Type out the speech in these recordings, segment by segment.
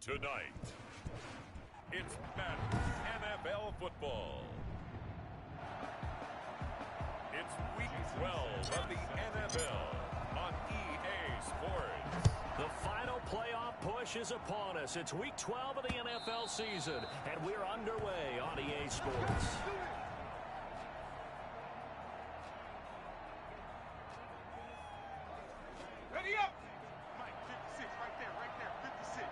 Tonight, it's Madden NFL football. It's week 12 of the NFL on EA Sports. The final playoff push is upon us. It's week 12 of the NFL season, and we're underway on EA Sports. Ready up! Mike, 56, right there, 56.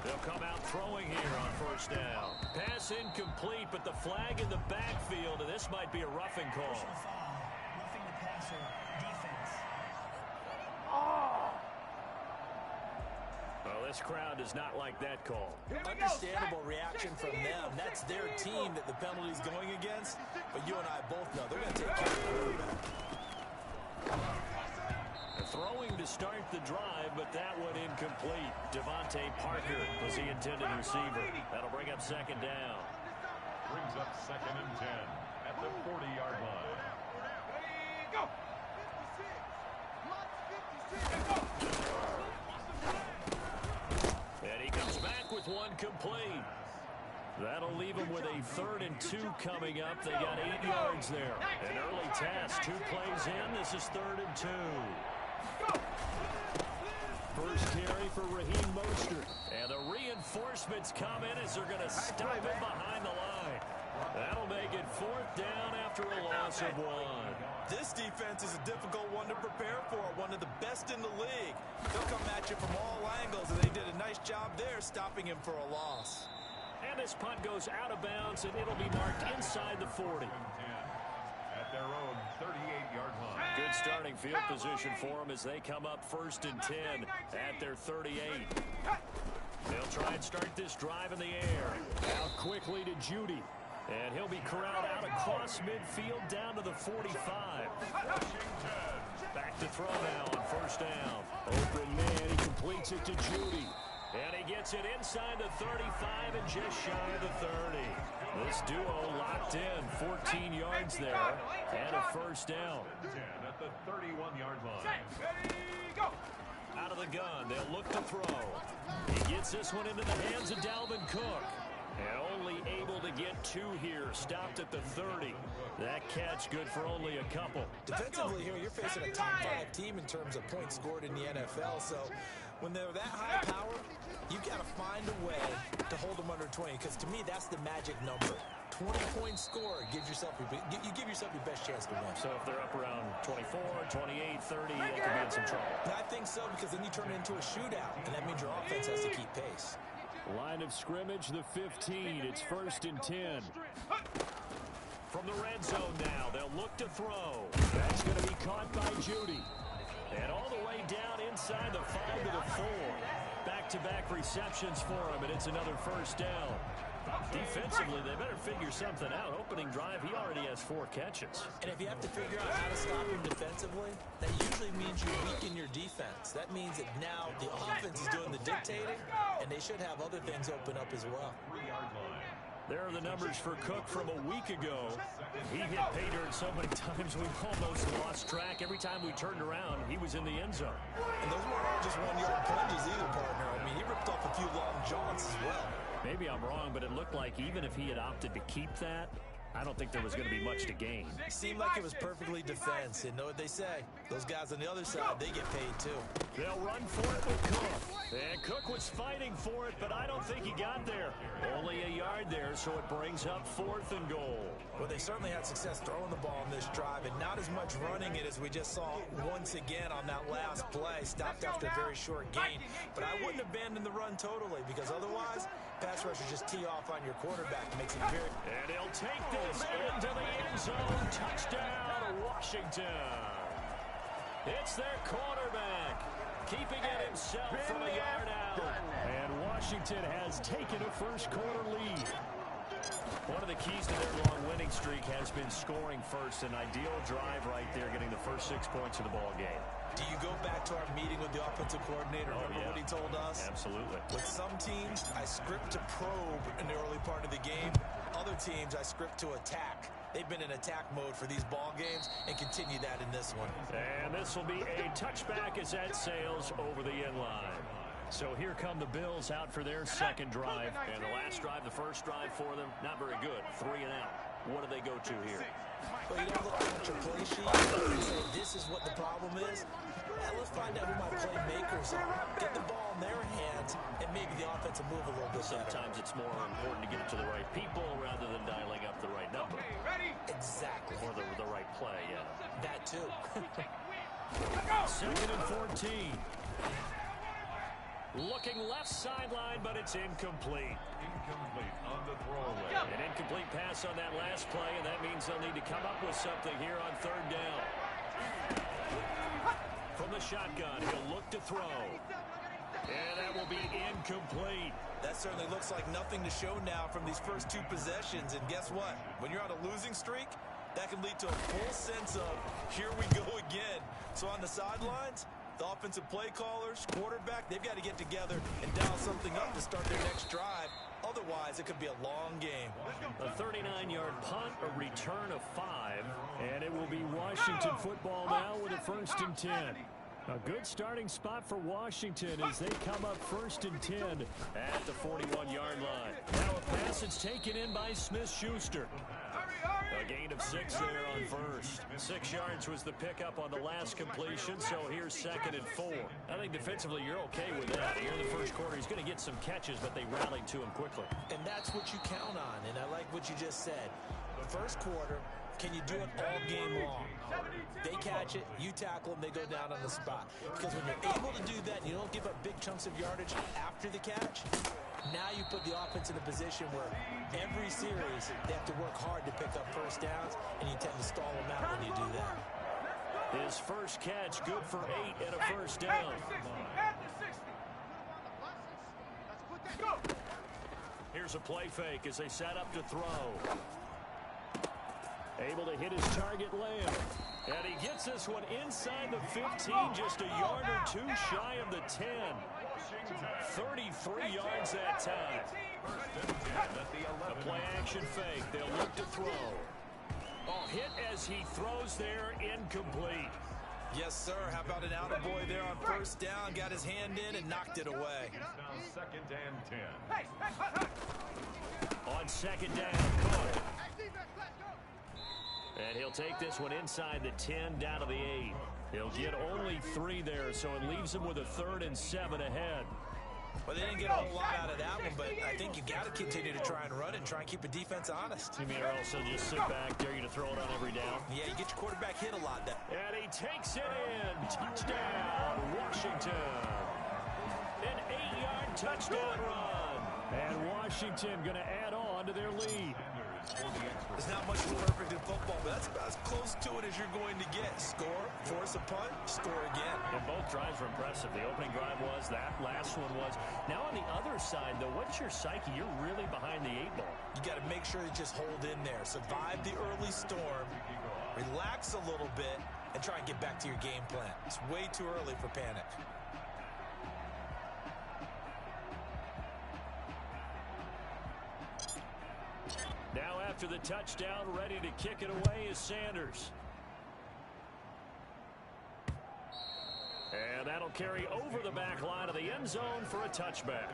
They'll come out throwing here on first down. Pass incomplete, but the flag in the backfield, and this might be a roughing call. Roughing the passer, defense. Well, this crowd does not like that call. Understandable reaction from them. That's their team that the penalty's going against. But you and I both know they're going to take care of the quarterback. Throwing to start the drive, but that one incomplete. Devontae Parker was the intended receiver. That'll bring up second down. Brings up 2nd and 10 at the 40-yard line. Ready, go! 56, And he comes back with one complete. That'll leave him with a 3rd and 2 coming up. They got 8 yards there. An early task, 2 plays in. This is 3rd and 2. First carry for Raheem Mostert. And the reinforcements come in as they're going to stop him behind the line. That'll make it 4th down after a loss of 1. This defense is a difficult one to prepare for, one of the best in the league. They'll come at you from all angles, and they did a nice job there stopping him for a loss. And this punt goes out of bounds, and it'll be marked inside the 40. At their own 38-yard line. Good starting field position for them as they come up 1st and 10 at their 38. They'll try and start this drive in the air. Out quickly to Judy. And he'll be corralled out across midfield down to the 45. Back to throw now on first down. Open man, he completes it to Judy. And he gets it inside the 35 and just shy of the 30. This duo locked in, 14 yards there, and a first down. 10 at the 31-yard line. ready, go! Out of the gun, they'll look to throw. He gets this one into the hands of Dalvin Cook. And only able to get 2 here, stopped at the 30. That catch good for only a couple. Defensively here, you're facing a top 5 team in terms of points scored in the NFL, so when they're that high power, you've got to find a way to hold them under 20, because to me, that's the magic number. 20 points scored, you give yourself your best chance to win. So if they're up around 24, 28, 30, they could be in some trouble. I think so, because then you turn it into a shootout, and that means your offense has to keep pace. Line of scrimmage, the 15. It's 1st and 10. From the red zone now, they'll look to throw. That's going to be caught by Judy. And all the way down inside the 5 to the 4. Back-to-back receptions for him, and it's another first down. Defensively, they better figure something out. Opening drive, he already has 4 catches. And if you have to figure out how to stop him defensively, that usually means you weaken your defense. That means that now the offense is doing the dictating, and they should have other things open up as well. 3-yard line. There are the numbers for Cook from a week ago. He hit pay dirt so many times we almost lost track. Every time we turned around, he was in the end zone. And those weren't all just 1-yard plunges either, partner. I mean, he ripped off a few long jaunts as well. Maybe I'm wrong, but it looked like even if he had opted to keep that, I don't think there was going to be much to gain. It seemed like it was perfectly defense. And know what they say? Those guys on the other side, they get paid too. They'll run for it with Cook. And Cook was fighting for it, but I don't think he got there. Only a yard there, so it brings up 4th and goal. Well, they certainly had success throwing the ball in this drive, and not as much running it as we just saw once again on that last play. Stopped after a very short gain. But I wouldn't abandon the run totally, because otherwise, pass rushers just tee off on your quarterback. Makes it very... And he'll take this into the end zone. Touchdown, Washington. It's their quarterback, keeping it himself from a yard out. And Washington has taken a first quarter lead. One of the keys to their long winning streak has been scoring first. An ideal drive right there, getting the first 6 points of the ball game. Do you go back to our meeting with the offensive coordinator? Remember what he told us? Absolutely. With some teams, I script to probe in the early part of the game. Other teams, I script to attack. They've been in attack mode for these ball games and continue that in this one. And this will be a touchback as that sails over the end line. So here come the Bills out for their second drive. And the last drive, the first drive for them, not very good. 3 and out. What do they go to here? Well, you don't look at your play sheet and say this is what the problem is. Let's find out who my playmakers are. Get the ball in their hands, and maybe the offense will move a little bit better. Sometimes it's more important to get it to the right people rather than dialing up the right number. Exactly. Or the right play, yeah. That too. Second and 14. Looking left sideline, but it's incomplete. Incomplete on the throwaway. An incomplete pass on that last play, and that means they'll need to come up with something here on third down. From the shotgun, he'll look to throw. And that will be incomplete. That certainly looks like nothing to show now from these first 2 possessions. And guess what? When you're on a losing streak, that can lead to a full sense of, here we go again. So on the sidelines, the offensive play callers, quarterback, they've got to get together and dial something up to start their next drive. Otherwise, it could be a long game. A 39-yard punt, a return of 5, and it will be Washington football now with a 1st and 10. A good starting spot for Washington as they come up 1st and 10 at the 41-yard line. Now a pass is taken in by Smith-Schuster. A gain of 6 there on first. 6 yards was the pickup on the last completion, so here's 2nd and 4. I think defensively you're okay with that. Here in the first quarter, he's going to get some catches, but they rallied to him quickly. And that's what you count on, and I like what you just said. First quarter, can you do it all game long? They catch it, you tackle them, they go down on the spot. Because when you're able to do that and you don't give up big chunks of yardage after the catch, now you put the offense in a position where every series they have to work hard to pick up first downs, and you tend to stall them out when you do that. His first catch, good for 8 and a first down. Here's a play fake as they set up to throw. Able to hit his target, Lamb. And he gets this one inside the 15, just a yard or 2 shy of the 10. 33 yards that time. A play action fake. They'll look to throw. Oh, hit as he throws there, incomplete. Yes, sir. How about an attaboy there on first down? Got his hand in and knocked it away. Now 2nd and 10. On 2nd down, caught. And he'll take this one inside the 10 down to the 8. He'll get only 3 there, so it leaves him with a 3rd and 7 ahead. Well, they didn't get a whole lot out of that one, but I think you got to continue to try and run and try and keep the defense honest. You mean, or also just sit back, dare you to throw it on every down? Yeah, you get your quarterback hit a lot. And he takes it in. Touchdown, Washington. An 8-yard touchdown run. And Washington going to add on to their lead. There's not much perfect in football, but that's about as close to it as you're going to get. Score, force a punt, score again. And both drives were impressive. The opening drive was, that last one was. Now on the other side, though, what's your psyche? You're really behind the 8 ball. You got to make sure you just hold in there. Survive the early storm, relax a little bit, and try and get back to your game plan. It's way too early for panic. Now after the touchdown, ready to kick it away is Sanders. And that'll carry over the back line of the end zone for a touchback.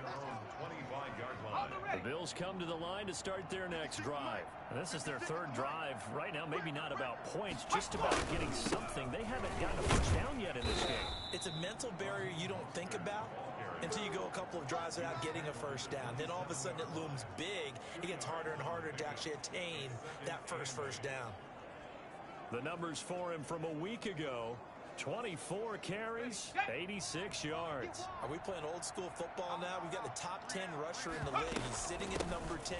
25-yard line. The Bills come to the line to start their next drive. And this is their 3rd drive. Right now, maybe not about points, just about getting something. They haven't gotten a first down yet in this game. It's a mental barrier you don't think about until you go a couple of drives without getting a first down. Then all of a sudden it looms big. It gets harder and harder to actually attain that first down. The numbers for him from a week ago: 24 carries, 86 yards. Are we playing old school football now? We've got the top 10 rusher in the league. He's sitting at number 10,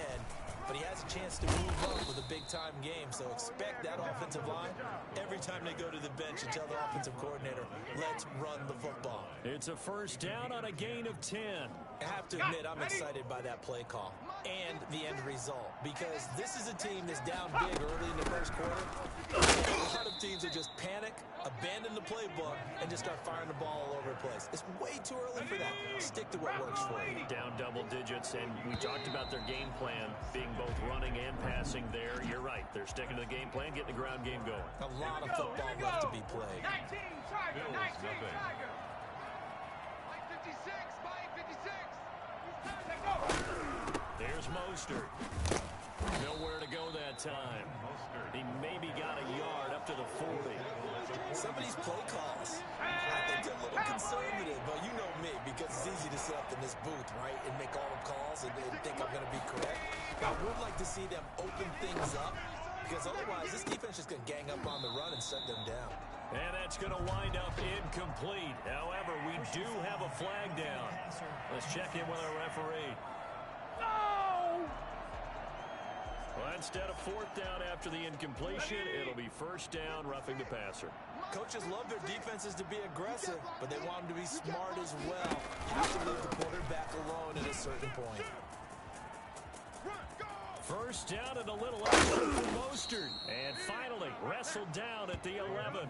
but he has a chance to move up with a big-time game. So expect that offensive line every time they go to the bench and tell the offensive coordinator, let's run the football. It's a first down on a gain of 10. I have to admit, I'm excited by that play call and the end result because this is a team that's down big early in the first quarter. A lot of teams will just panic, abandon the playbook, and just start firing the ball all over the place. It's way too early for that. Stick to what works for you. Down double digits, and we talked about their game plan being both running and passing there. You're right. They're sticking to the game plan, getting the ground game going. A lot of football left to be played. 19 Tiger, 19 Tiger. 56, by 56. There's Mostert. Nowhere to go that time. He maybe got a yard up to the 40. Some of these play calls, I think they're a little conservative, but you know me, because it's easy to sit up in this booth, right, and make all the calls and think I'm going to be correct. I would like to see them open things up, because otherwise this defense is going to gang up on the run and shut them down. And that's going to wind up incomplete. However, we do have a flag down. Let's check in with our referee. No! Well, instead of fourth down after the incompletion, it'll be first down, roughing the passer. Coaches love their defenses to be aggressive, but they want them to be smart as well. Have to leave the quarterback alone at a certain point. First down and a little extra for Mostert. And finally, wrestled down at the 11.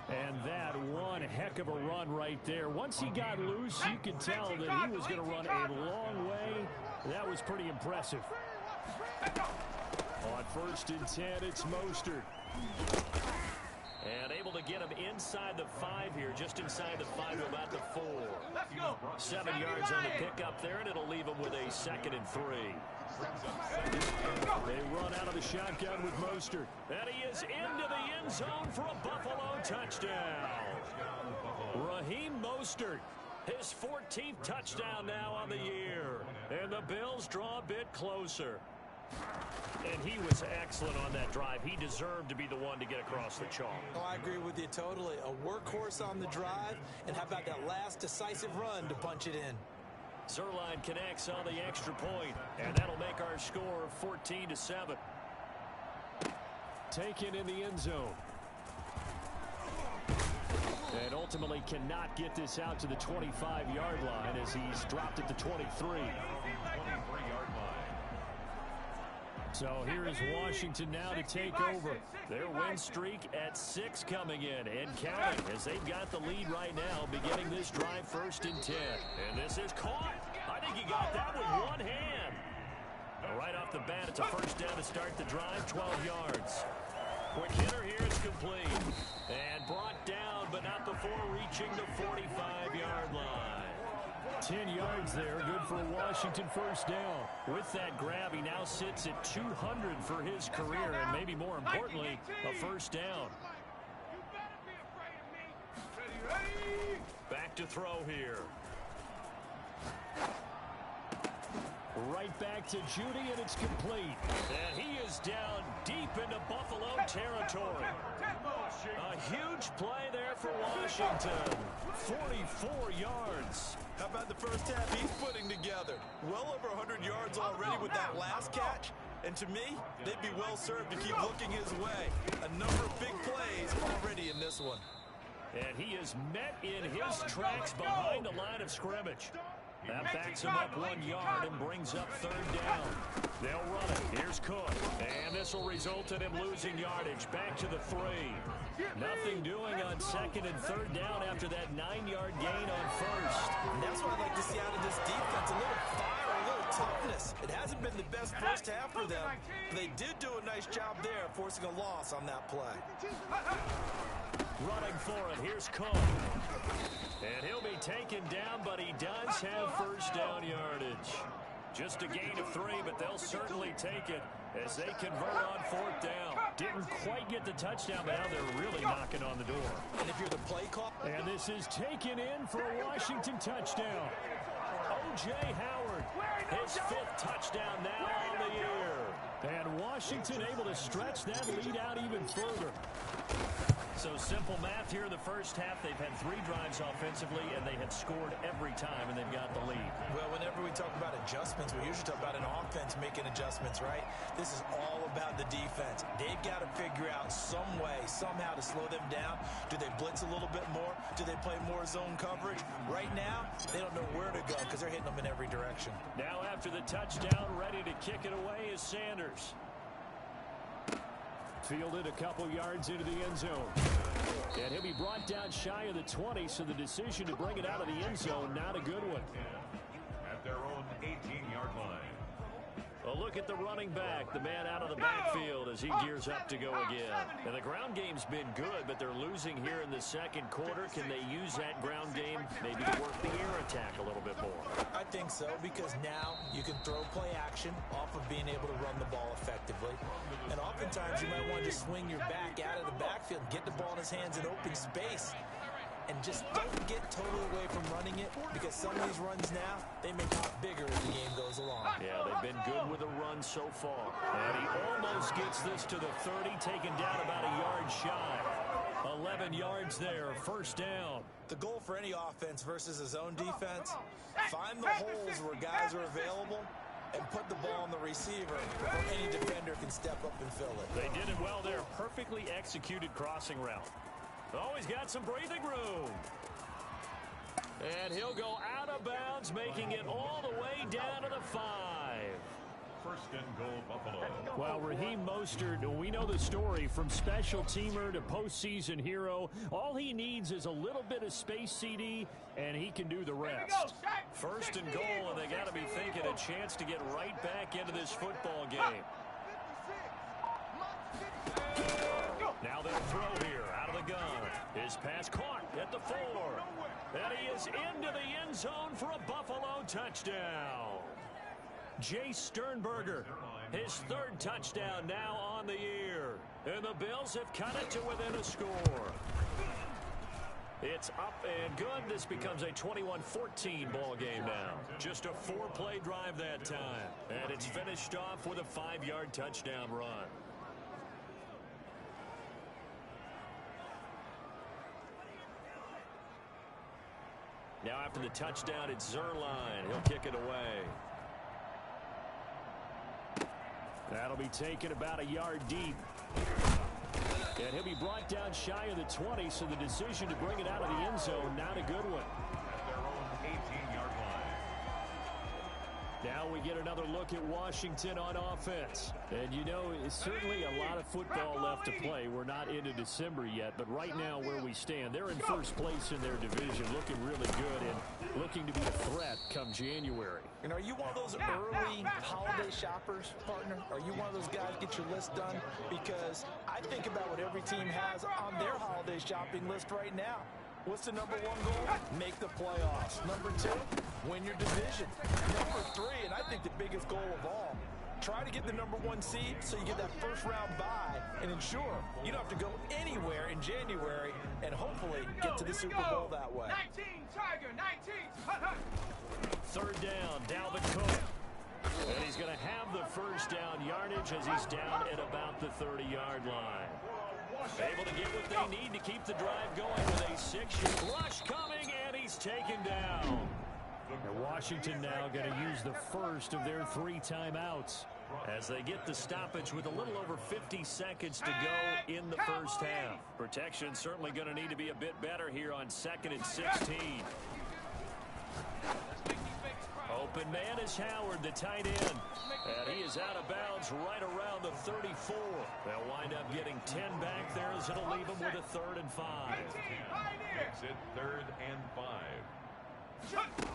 And that one heck of a run right there. Once he got loose, you could tell that he was going to run a long way. That was pretty impressive. On first and 10, it's Mostert. And able to get him inside the 5 here, just inside the 5 to about the 4. 7 yards on the pickup there, and it'll leave him with a 2nd and 3. They run out of the shotgun with Mostert. And he is into the end zone for a Buffalo touchdown. Raheem Mostert, his 14th touchdown now on the year. And the Bills draw a bit closer. And he was excellent on that drive. He deserved to be the one to get across the chalk. Oh, I agree with you totally. A workhorse on the drive, and how about that last decisive run to punch it in? Zerline connects on the extra point, and that'll make our score 14-7. Taken in the end zone. And ultimately cannot get this out to the 25-yard line as he's dropped at the 23. So here is Washington now to take over. Their win streak at 6 coming in and counting as they've got the lead right now, beginning this drive first and 10. And this is caught. I think he got that with one hand. Right off the bat, it's a first down to start the drive, 12 yards. Quick hitter here, it's complete. And brought down, but not before reaching the 45-yard line. 10 yards there, good for a Washington first down. With that grab, he now sits at 200 for his career, and maybe more importantly, a first down. Back to throw here. Right back to Judy, and it's complete. And he is down deep into Buffalo territory. A huge play there for Washington. 44 yards. How about the first half he's putting together? Well over 100 yards already with that last catch. And to me, they'd be well served to keep looking his way. A number of big plays already in this one. And he is met in his tracks behind the line of scrimmage. That backs him up 1 yard and brings up third down. They'll run it. Here's Cook. And this will result in him losing yardage. Back to the 3. Nothing doing on second and third down after that 9-yard gain on first. And that's what I'd like to see out of this defense. A little fire, a little toughness. It hasn't been the best first half for them, but they did do a nice job there, forcing a loss on that play. Running for it. Here's Cook. And he'll be taken down, but he does have first down yardage. Just a gain of 3, but they'll certainly take it as they convert on fourth down. Didn't quite get the touchdown, but now they're really knocking on the door. And if you're the play call... And this is taken in for a Washington touchdown. O.J. Howard, his 5th touchdown now on the year. And Washington able to stretch that lead out even further. So simple math here in the first half. They've had 3 drives offensively, and they have scored every time, and they've got the lead. Well, whenever we talk about adjustments, we usually talk about an offense making adjustments, right? This is all about the defense. They've got to figure out some way, somehow to slow them down. Do they blitz a little bit more? Do they play more zone coverage? Right now, they don't know where to go because they're hitting them in every direction. Now after the touchdown, ready to kick it away is Sanders. Fielded a couple yards into the end zone. And he'll be brought down shy of the 20, so the decision to bring it out of the end zone, not a good one. At their own 18-yard line. A look at the running back, the man out of the backfield as he gears up to go again. And the ground game's been good, but they're losing here in the second quarter. Can they use that ground game maybe to work the air attack a little bit more? I think so, because now you can throw play action off of being able to run the ball effectively. And oftentimes you might want to just swing your back out of the backfield, get the ball in his hands in open space, and just don't get totally away from running it, because some of these runs now, they make it bigger as the game goes along. Yeah, they've been good with a run so far. And he almost gets this to the 30, taken down about a yard shy. 11 yards there, first down. The goal for any offense versus a zone defense, find the holes where guys are available and put the ball on the receiver before any defender can step up and fill it. They did it well there. Perfectly executed crossing route. Oh, he's got some breathing room. And he'll go out of bounds, making it all the way down to the 5. First and goal, Buffalo. Well, Raheem Mostert, we know the story from special teamer to postseason hero. All he needs is a little bit of space, CD, and he can do the rest. First and goal, and they got to be thinking a chance to get right back into this football game. Now they'll throw here out of the gun. His pass caught at the 4. And he is into the end zone for a Buffalo touchdown. Jay Sternberger, his 3rd touchdown now on the year. And the Bills have cut it to within a score. It's up and good. This becomes a 21-14 ball game now. Just a 4-play drive that time. And it's finished off with a 5-yard touchdown run. Now after the touchdown, it's Zerline. He'll kick it away. That'll be taken about a yard deep. And he'll be brought down shy of the 20, so the decision to bring it out of the end zone, not a good one. At their own 18-yard line. Now we get another look at Washington on offense. And you know, it's certainly a lot of football left to play. We're not into December yet, but right now where we stand, they're in first place in their division, looking really good and looking to be a threat come January. And are you one of those early holiday shoppers, partner? Are you one of those guys get your list done? Because I think about what every team has on their holiday shopping list right now. What's the number 1 goal? Make the playoffs. Number 2, win your division. Number 3, and I think the biggest goal of all, try to get the number 1 seed so you get that first round bye and ensure you don't have to go anywhere in January and hopefully get to the Super Bowl that way. 19, Tiger, 19. 3rd down, Dalvin Cook. And he's going to have the first down yardage as he's down at about the 30-yard line. Able to get what they need to keep the drive going with a 6-yard rush coming, and he's taken down. And Washington now going to use the first of their 3 timeouts as they get the stoppage with a little over 50 seconds to go in the first half. Protection certainly going to need to be a bit better here on 2nd and 16. Open man is Howard, the tight end. And he is out of bounds right around the 34. They'll wind up getting 10 back there as it'll leave them with a 3rd and 5. Exit 3rd and 5.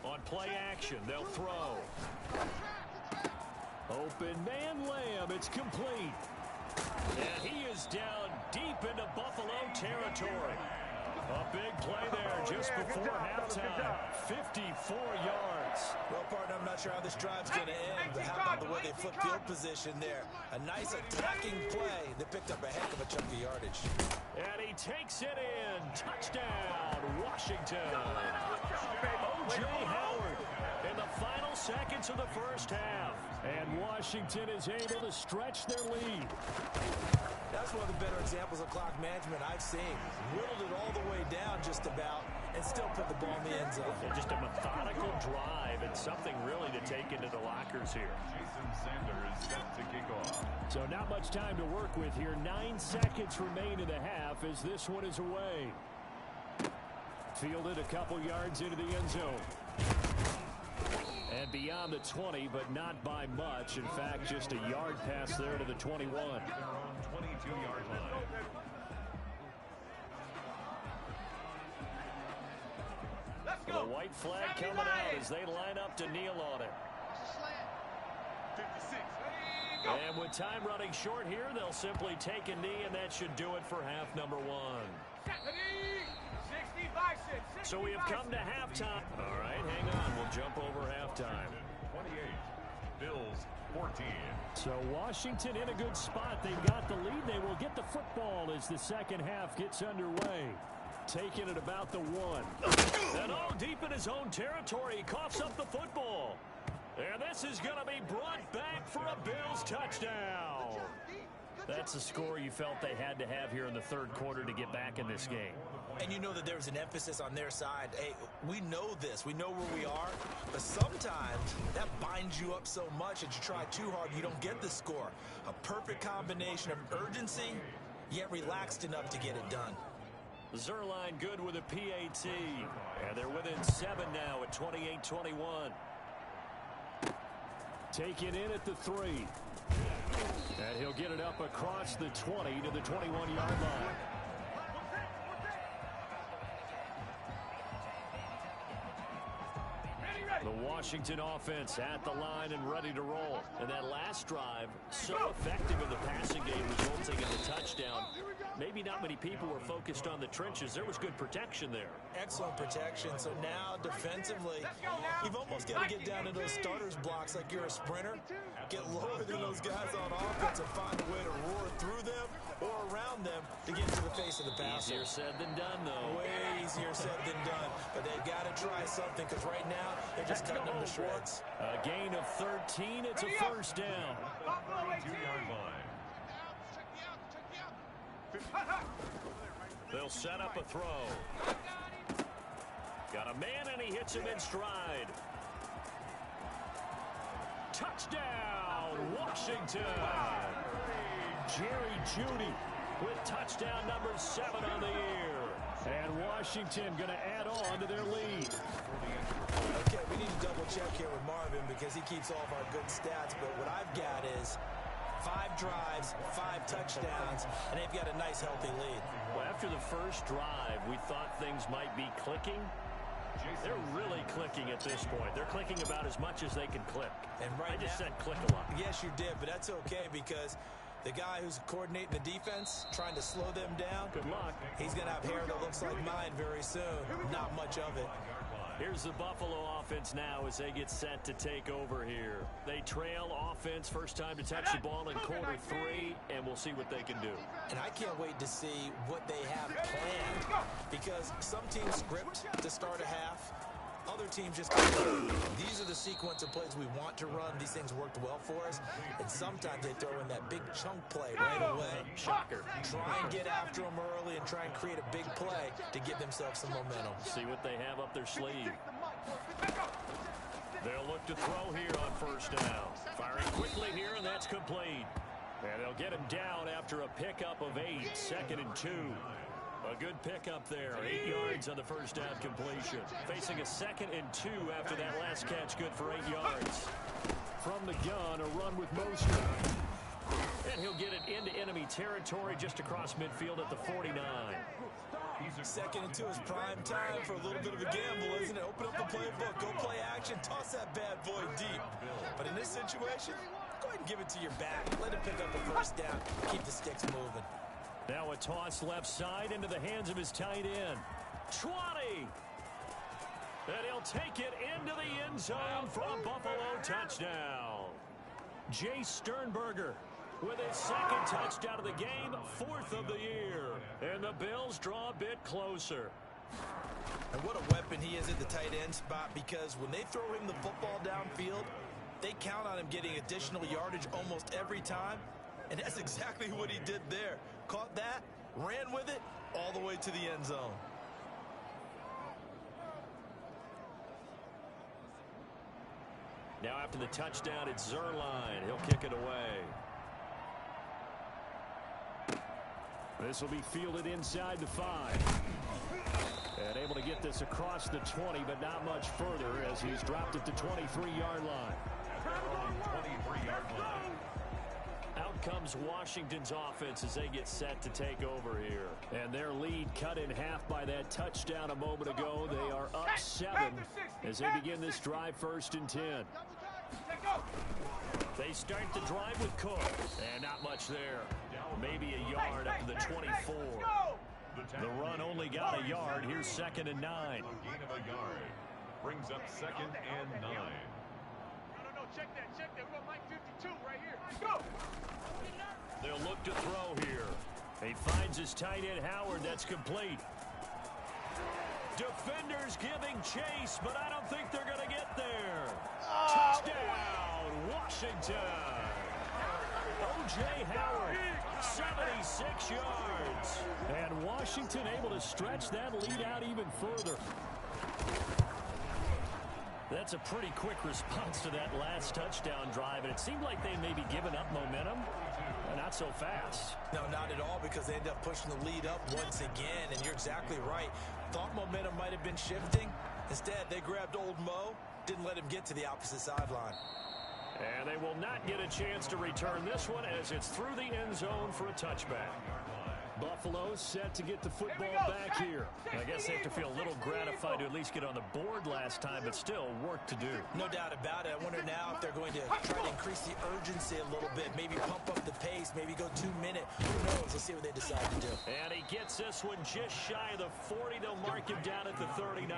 On play action, they'll throw. Open man Lamb, it's complete. And he is down deep into Buffalo territory. A big play there just before halftime. 54 yards. Well, partner, I'm not sure how this drive's going to end, but how about the way they flipped field position there? A nice attacking play that picked up a heck of a chunk of yardage. And he takes it in. Touchdown, Washington. O.J. Howard. And the final seconds of the first half. And Washington is able to stretch their lead. That's one of the better examples of clock management I've seen. Whittled it all the way down just about and still put the ball in the end zone. And just a methodical drive and something really to take into the lockers here. Jason Sanders set to kick off. So not much time to work with here. 9 seconds remain in the half as this one is away. Fielded a couple yards into the end zone. And beyond the 20, but not by much. In fact, just a yard pass there to the 21. Their own 22-yard line. The white flag coming out as they line up to kneel on it. 56. And with time running short here, they'll simply take a knee, and that should do it for half number one. So we have come to halftime. All right, hang on. We'll jump over halftime. 28. Bills 14. So Washington in a good spot. They've got the lead. They will get the football as the second half gets underway. Taking it about the 1. And all deep in his own territory. He coughs up the football. And this is going to be brought back for a Bills touchdown. That's the score you felt they had to have here in the third quarter to get back in this game. And you know that there's an emphasis on their side. Hey, we know this. We know where we are. But sometimes that binds you up so much that you try too hard, you don't get the score. A perfect combination of urgency, yet relaxed enough to get it done. Zerline good with a PAT. And they're within 7 now at 28-21. Taken in at the 3. And he'll get it up across the 20 to the 21-yard line. The Washington offense at the line and ready to roll. And that last drive, so effective in the passing game, resulting in the touchdown. Maybe not many people were focused on the trenches. There was good protection there. Excellent protection. So now defensively, you've almost got to get down to those starters blocks like you're a sprinter. Get lower than those guys on offense and find a way to roar through them or around them to get to the face of the passer. Easier said than done, though. Way easier said than done. But they've got to try something because right now they're just cutting them to shreds. A gain of 13. It's a first down. 32-yard line. They'll set up a throw. Got a man, and he hits him in stride. Touchdown, Washington. Jerry Jeudy with touchdown number 7 on the year. And Washington going to add on to their lead. Okay, we need to double check here with Marvin because he keeps all of our good stats. But what I've got is 5 drives, 5 touchdowns, and they've got a nice, healthy lead. Well, after the first drive, we thought things might be clicking. They're really clicking at this point. They're clicking about as much as they can click. And right I just now, said click a lot. Yes, you did, but that's okay because the guy who's coordinating the defense, trying to slow them down, Good luck. he's going to have hair that looks like mine very soon. Not much of it. Here's the Buffalo offense now as they get set to take over here. They trail offense, first time to touch the ball in quarter 3, and we'll see what they can do. And I can't wait to see what they have planned because some teams script to start a half. Other teams just these are the sequence of plays we want to run. These things worked well for us. And sometimes they throw in that big chunk play right away. Shocker. Try and get after them early and try and create a big play to give themselves some momentum. See what they have up their sleeve. They'll look to throw here on first down. Firing quickly here, and that's complete. And they'll get him down after a pickup of 8, 2nd and 2. A good pickup there, 8 yards on the first down completion. Facing a 2nd and 2 after that last catch, good for 8 yards. From the gun, a run with motion. And he'll get it into enemy territory just across midfield at the 49. 2nd and 2 is prime time for a little bit of a gamble, isn't it? Open up the playbook, go play action, toss that bad boy deep. But in this situation, go ahead and give it to your back. Let him pick up a first down. Keep the sticks moving. Now a toss left side into the hands of his tight end. 20! And he'll take it into the end zone for a Buffalo touchdown. Jay Sternberger with his 2nd touchdown of the game, 4th of the year. And the Bills draw a bit closer. And what a weapon he is at the tight end spot, because when they throw him the football downfield, they count on him getting additional yardage almost every time. And that's exactly what he did there. Caught that, ran with it, all the way to the end zone. Now after the touchdown, it's Zerline. He'll kick it away. This will be fielded inside the 5. And able to get this across the 20, but not much further as he's dropped it to 23-yard line. 23-yard line. Out comes Washington's offense as they get set to take over here. And their lead cut in half by that touchdown a moment ago. They are up 7 as they begin this drive, 1st and 10. They start the drive with Cook. And not much there. Maybe a yard up to the 24. The run only got a yard. Here's 2nd and 9. A gain of a yard. Brings up 2nd and 9. No, check that. We got Mike 52 right here. Go! They'll look to throw here. He finds his tight end Howard. That's complete. Defenders giving chase, but I don't think they're going to get there. Touchdown, Washington. O.J. Howard, 76 yards. And Washington able to stretch that lead out even further. That's a pretty quick response to that last touchdown drive, and it seemed like they may be giving up momentum. Not so fast. No, not at all, because they end up pushing the lead up once again, and you're exactly right. Thought momentum might have been shifting. Instead, they grabbed old Mo, didn't let him get to the opposite sideline. And they will not get a chance to return this one as it's through the end zone for a touchback. Buffalo set to get the football back here. I guess they have to feel a little gratified to at least get on the board last time, but still work to do. No doubt about it. I wonder now if they're going to try to increase the urgency a little bit, maybe pump up the pace, maybe go 2 minute. Who knows? Let's see what they decide to do. And he gets this one just shy of the 40. They'll mark him down at the 39.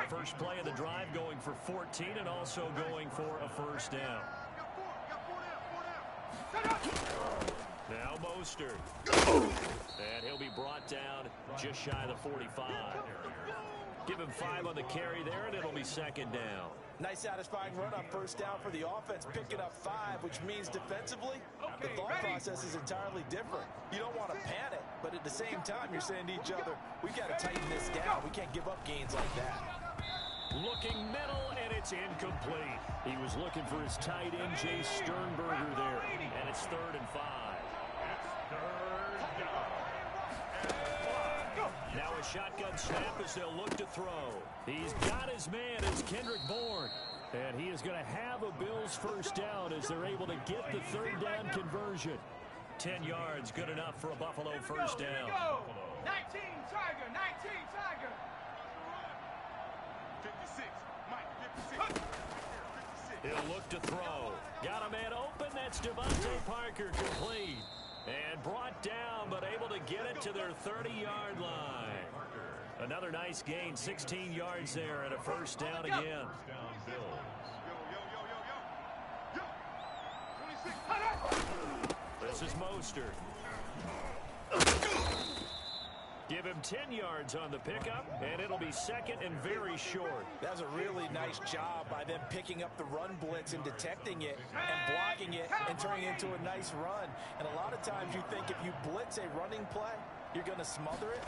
First play of the drive going for 14 and also going for a 1st down. Now Mostert. And he'll be brought down just shy of the 45. Give him 5 on the carry there, and it'll be 2nd down. Nice satisfying run on 1st down for the offense, picking up 5, which means defensively, the thought process is entirely different. You don't want to panic, but at the same time, you're saying to each other, we've got to tighten this down. We can't give up gains like that. Looking middle, and it's incomplete. He was looking for his tight end, Jay Sternberger there, and it's 3rd and 5. Now a shotgun snap as they'll look to throw. He's got his man. It's Kendrick Bourne. And he is going to have a Bills 1st down as they're able to get the 3rd down conversion. 10 yards, good enough for a Buffalo 1st down. 19 Tiger, 19 Tiger. 56, Mike, 56. He'll look to throw. Got a man open. That's Devontae Parker, complete. And brought down, but able to get it to their 30-yard line. Another nice gain, 16 yards there, and a 1st down again. This is Mostert. Give him 10 yards on the pickup, and it'll be 2nd and very short. That's a really nice job by them picking up the run blitz and detecting it and blocking it and turning it into a nice run. And a lot of times you think if you blitz a running play, you're going to smother it.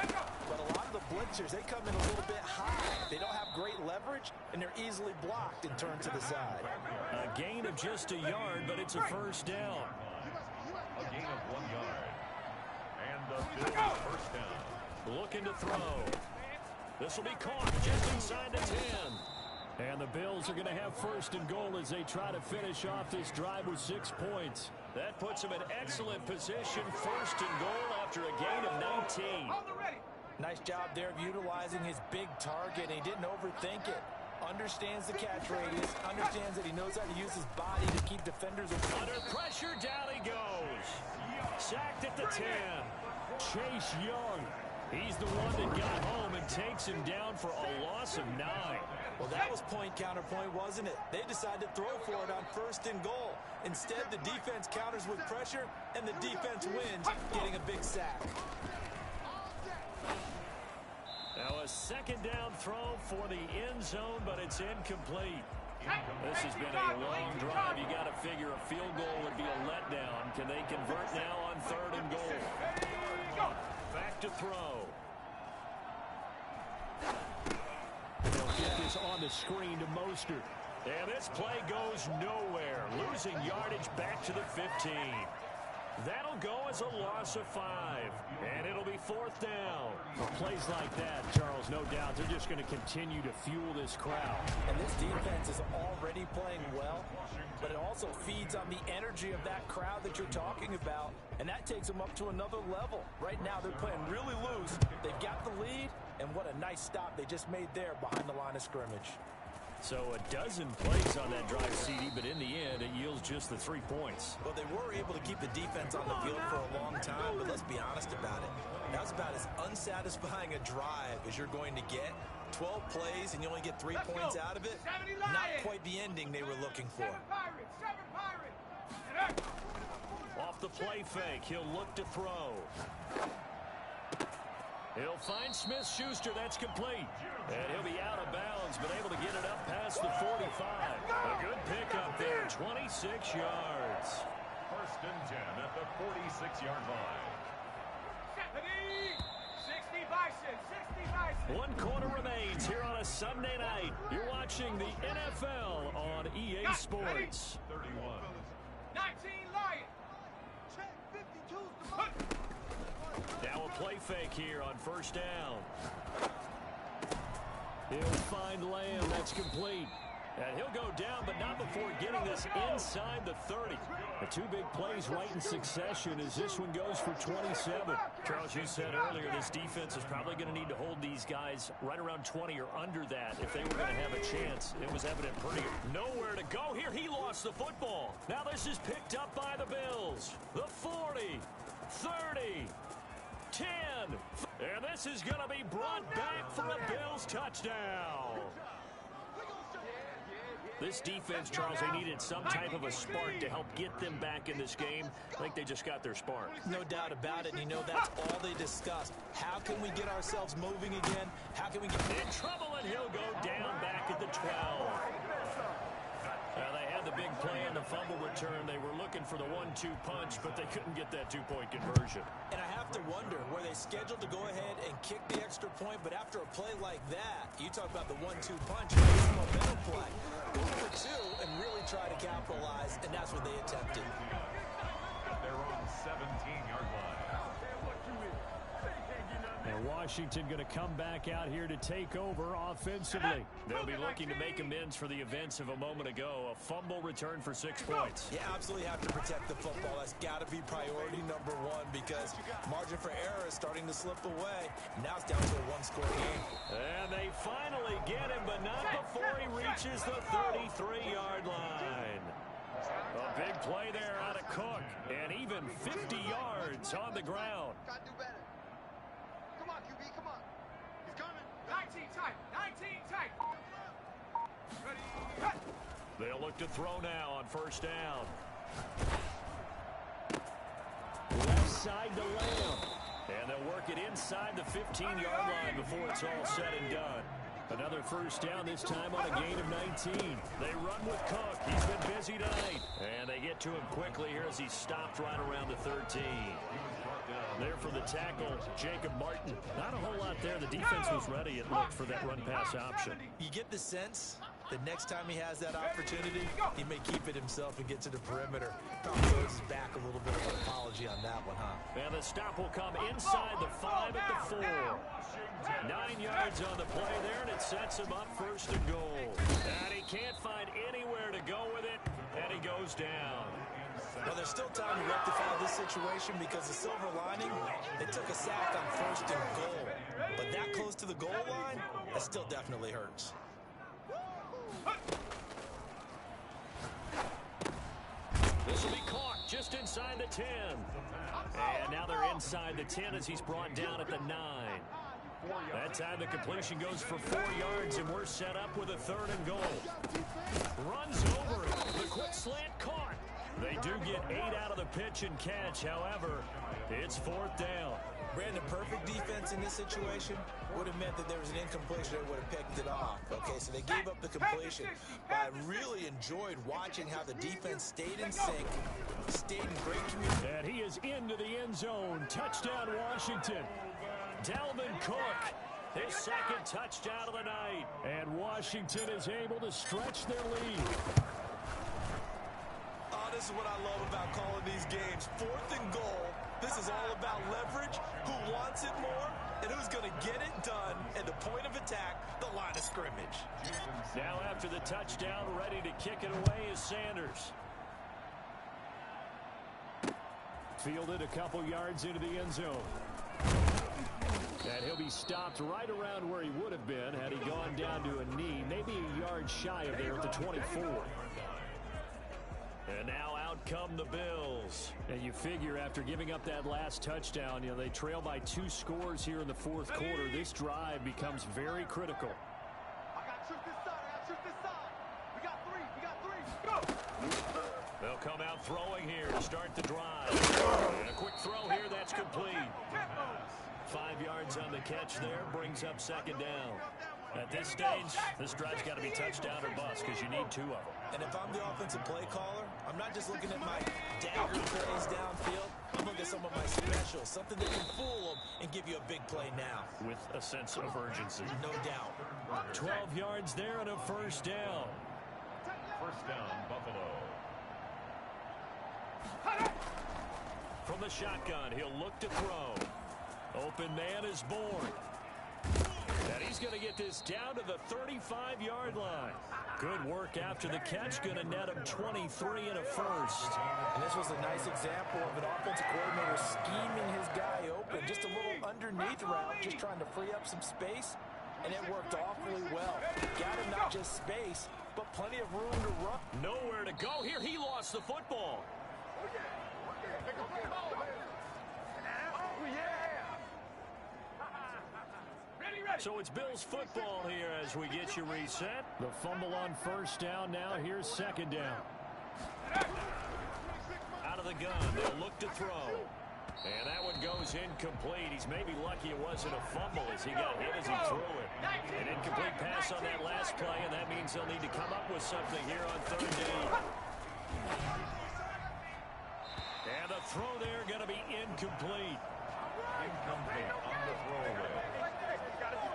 But a lot of the blitzers, they come in a little bit high. They don't have great leverage, and they're easily blocked and turned to the side. A gain of just a yard, but it's a 1st down. A gain of 1 yard. And the Bills 1st down. Looking to throw. This will be caught just inside the 10. And the Bills are going to have 1st and goal as they try to finish off this drive with 6 points. That puts them in excellent position. 1st and goal after a gain of 19. Nice job there of utilizing his big target. He didn't overthink it. Understands the catch radius. Understands that he knows how to use his body to keep defenders away. Under pressure, down he goes. Sacked at the 10. Chase Young. He's the one that got home and takes him down for a loss of 9. Well, that was point counterpoint, wasn't it? They decided to throw for it on 1st and goal. Instead, the defense counters with pressure, and the defense wins, getting a big sack. A second down throw for the end zone, but it's incomplete. This has been a long drive. You got to figure a field goal would be a letdown. Can they convert now on 3rd and goal? Back to throw. They'll get this on the screen to Mostert. And this play goes nowhere. Losing yardage back to the 15. That'll go as a loss of 5. And it'll be 4th down. For plays like that, Charles, no doubt, they're just going to continue to fuel this crowd. And this defense is already playing well, but it also feeds on the energy of that crowd that you're talking about. And that takes them up to another level. Right now, they're playing really loose. They've got the lead, and what a nice stop they just made there behind the line of scrimmage. So a dozen plays on that drive, CD, but in the end, it yields just the 3 points. Well, they were able to keep the defense on the field for a long time, but let's be honest about it. That was about as unsatisfying a drive as you're going to get. 12 plays, and you only get 3 points out of it. Not quite the ending they were looking for. Off the play fake, he'll look to throw. He'll find Smith-Schuster. That's complete. And he'll be out of bounds, but able to get it up past the 45. A good pickup there, 26 yards. 1st and 10 at the 46-yard line. 60 Bison, 60 Bison. 1 quarter remains here on a Sunday night. You're watching the NFL on EA Sports. 31. 19 Lions. Check 52's the money. Now a play fake here on 1st down. He'll find Lamb. That's complete. And he'll go down, but not before getting this inside the 30. The 2 big plays right in succession as this one goes for 27. Charles, you said earlier this defense is probably going to need to hold these guys right around 20 or under that if they were going to have a chance. It was evident pretty nowhere to go here. He lost the football. Now this is picked up by the Bills. The 40, 30, 10. And this is going to be brought back for a Bills touchdown. This defense, Charles, they needed some type of a spark to help get them back in this game. I think they just got their spark. No doubt about it. And you know, that's all they discussed. How can we get ourselves moving again? How can we get in trouble? And he'll go down back at the 12. They had the big play on the fumble return. They were looking for the 1-2 punch, but they couldn't get that 2-point conversion. And I have to wonder, were they scheduled to go ahead and kick the extra point, but after a play like that, you talk about the 1-2 punch, it's a momentum play. Go for 2 and really try to capitalize, and that's what they attempted. They're on 17-yard line. And Washington going to come back out here to take over offensively. They'll be looking to make amends for the events of a moment ago. A fumble return for 6 points. You absolutely have to protect the football. That's got to be priority number 1 because margin for error is starting to slip away. Now it's down to a 1-score game. And they finally get him, but not before he reaches the 33-yard line. A big play there out of Cook, and even 50 yards on the ground. Gotta do better. Come on, QB, come on. He's coming. 19 tight, 19 tight. Ready. They'll look to throw now on 1st down. Left side to Lamb. And they'll work it inside the 15-yard line before it's all said and done. Another 1st down, this time on a gain of 19. They run with Cook. He's been busy tonight. And they get to him quickly here as he stopped right around the 13. There for the tackle, Jacob Martin. Not a whole lot there. The defense was ready, it looked, for that run-pass option. You get the sense that next time he has that opportunity, he may keep it himself and get to the perimeter. Probably throws his back a little bit of an apology on that one, huh? And the stop will come inside the 5 at the 4. 9 yards on the play there, and it sets him up 1st and goal. And he can't find anywhere to go with it, and he goes down. Well, there's still time to rectify this situation because the silver lining, they took a sack on 1st and goal. But that close to the goal line, that still definitely hurts. This will be caught just inside the 10. And now they're inside the 10 as he's brought down at the 9. That time the completion goes for 4 yards, and we're set up with a 3rd and goal. Runs over it. The quick slant caught. They do get 8 out of the pitch and catch. However, it's 4th down. Brandon, perfect defense in this situation would have meant that there was an incompletion that would have picked it off. Okay, so they gave up the completion. But I really enjoyed watching how the defense stayed in sync, stayed in great communication. And he is into the end zone. Touchdown, Washington. Dalvin Cook, his second touchdown of the night. And Washington is able to stretch their lead. Oh, this is what I love about calling these games. 4th and goal. This is all about leverage, who wants it more, and who's going to get it done at the point of attack, the line of scrimmage. Now after the touchdown, ready to kick it away is Sanders. Fielded a couple yards into the end zone. And he'll be stopped right around where he would have been had he gone down to a knee, maybe a yard shy of there at the 24. And now out come the Bills. And you figure after giving up that last touchdown, you know, they trail by 2 scores here in the 4th quarter. This drive becomes very critical. I got to shoot this side. I got to shoot this side. We got 3. Go! They'll come out throwing here to start the drive. And a quick throw here, that's complete. 5 yards on the catch there, brings up 2nd down. At this stage, this drive's got to be touchdown or bust because you need 2 of them. And if I'm the offensive play caller, I'm not just looking at my dagger plays downfield. I'm looking at some of my specials, something that can fool them and give you a big play now. With a sense of urgency. No doubt. 12 yards there and a 1st down. 1st down, Buffalo. From the shotgun, he'll look to throw. Open man is born. And he's going to get this down to the 35-yard line. Good work after the catch. Going to net him 23 and a 1st. And this was a nice example of an offensive coordinator scheming his guy open. Just a little underneath route, just trying to free up some space. And it worked awfully well. Got him not just space, but plenty of room to run. Nowhere to go here. He lost the football. So it's Bills football here as we get you reset. The fumble on 1st down now. Here's 2nd down. Out of the gun. They'll look to throw. And that one goes incomplete. He's maybe lucky it wasn't a fumble as he got hit as he threw it. An incomplete pass on that last play, and that means they'll need to come up with something here on 3rd down. And the throw there going to be incomplete. Incomplete on the throwaway.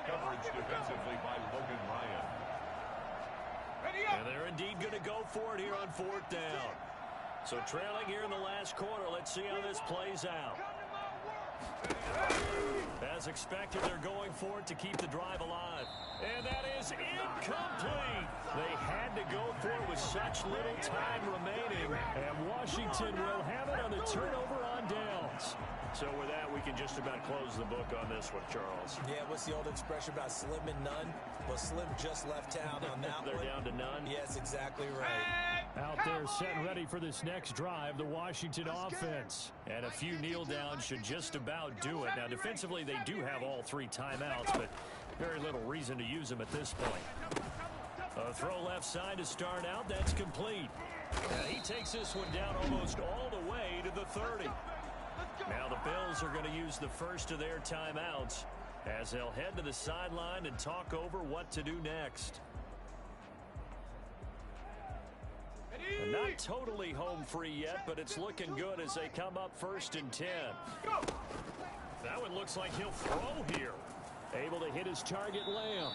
Coverage defensively by Logan Ryan. And they're indeed going to go for it here on 4th down. So trailing here in the last quarter. Let's see how this plays out. As expected, they're going for it to keep the drive alive. And that is incomplete. They had to go for it with such little time remaining. And Washington will have it on the turnover on downs. So with that, we can just about close the book on this one, Charles. Yeah, what's the old expression about slim and none? Well, Slim just left town on that They're one. down to none. Yes, exactly right. Out there set and ready for this next drive, the Washington offense. And a few kneel downs should just about do it. Now, defensively, they do have all 3 timeouts, but very little reason to use them at this point. A throw left side to start out. That's complete. And he takes this one down almost all the way to the 30. Now the Bills are going to use the first of their timeouts as they'll head to the sideline and talk over what to do next. And not totally home free yet, but it's looking good as they come up 1st and 10. That one looks like he'll throw here. Able to hit his target, Lamb.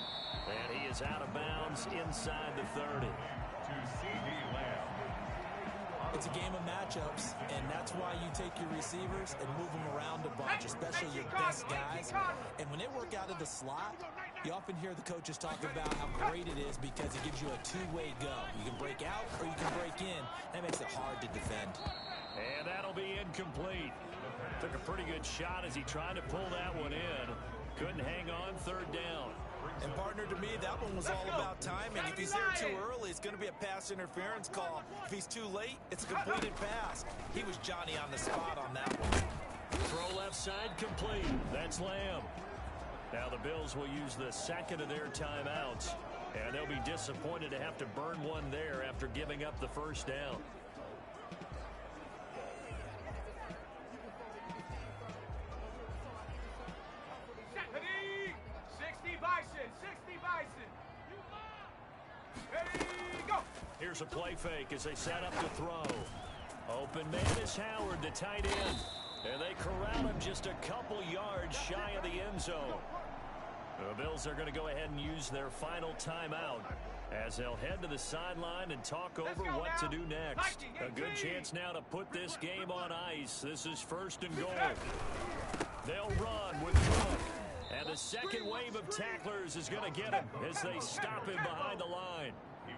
And he is out of bounds inside the 30. To C.D. Lamb. It's a game of matchups, and that's why you take your receivers and move them around a bunch, especially your best guys. And when they work out of the slot, you often hear the coaches talk about how great it is because it gives you a 2-way go. You can break out or you can break in. That makes it hard to defend. And that'll be incomplete. Took a pretty good shot as he tried to pull that one in. Couldn't hang on 3rd down. And partner, to me, that one was all about timing. If he's there too early, it's going to be a pass interference call. If he's too late, it's a completed pass. He was Johnny on the spot on that one. Throw left side complete. That's Lamb. Now the Bills will use the 2nd of their timeouts, and they'll be disappointed to have to burn one there after giving up the 1st down. Here's a play fake as they set up to throw. Open man is Howard, the tight end. And they corral him just a couple yards shy of the end zone. The Bills are going to go ahead and use their final timeout as they'll head to the sideline and talk over what to do next. A good chance now to put this game on ice. This is 1st and goal. They'll run with Cook. And the second wave of tacklers is going to get him as they stop him behind the line.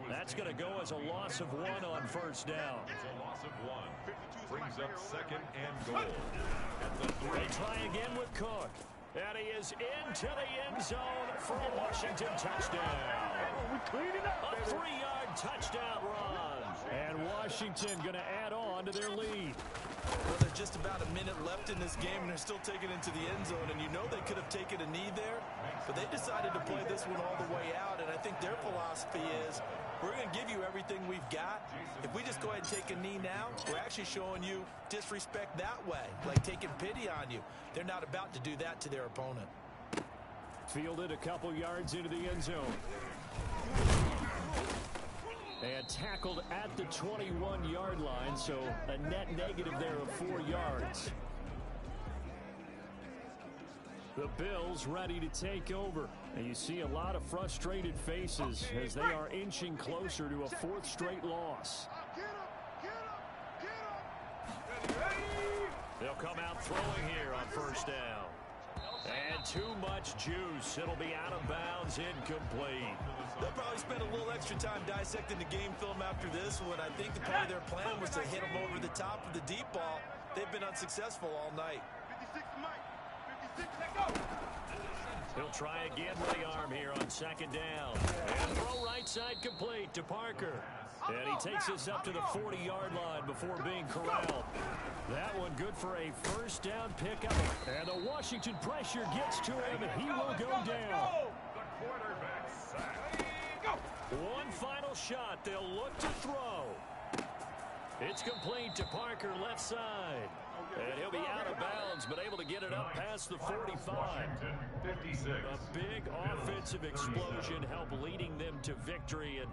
That's going to go as a loss of 1 on 1st down. It's a loss of 1. Brings up 2nd and goal. At the 3. They try again with Cook. And he is into the end zone for a Washington touchdown. A 3-yard touchdown run. And Washington going to add on to their lead. Well, there's just about a minute left in this game, and they're still taking it to the end zone. And you know they could have taken a knee there, but they decided to play this one all the way out. And I think their philosophy is, we're going to give you everything we've got. If we just go ahead and take a knee now, we're actually showing you disrespect that way, like taking pity on you. They're not about to do that to their opponent. Fielded a couple yards into the end zone. And tackled at the 21-yard line, so a net negative there of 4 yards. The Bills ready to take over. And you see a lot of frustrated faces as they are inching closer to a 4th straight loss. They'll come out throwing here on 1st down. And too much juice. It'll be out of bounds, incomplete. They'll probably spend a little extra time dissecting the game film after this one. I think part of their plan was to hit them over the top of the deep ball. They've been unsuccessful all night. 56 Mike. 56, let go. He'll try again with the arm here on 2nd down. And throw right side complete to Parker. And he takes this up to the 40-yard line before being corralled. That one good for a 1st down pickup. And the Washington pressure gets to him, and he will go down. The quarterback sack. One final shot. They'll look to throw. It's complete to Parker, left side. And he'll be out of bounds, but able to get it up past the 45. Washington, 56. A big offensive explosion helped leading them to victory. And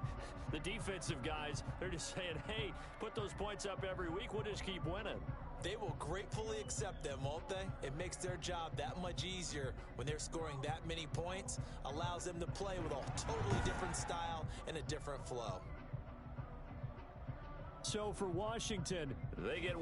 the defensive guys, they're just saying, hey, put those points up every week. We'll just keep winning. They will gratefully accept them, won't they? It makes their job that much easier when they're scoring that many points. Allows them to play with a totally different style and a different flow. So for Washington, they get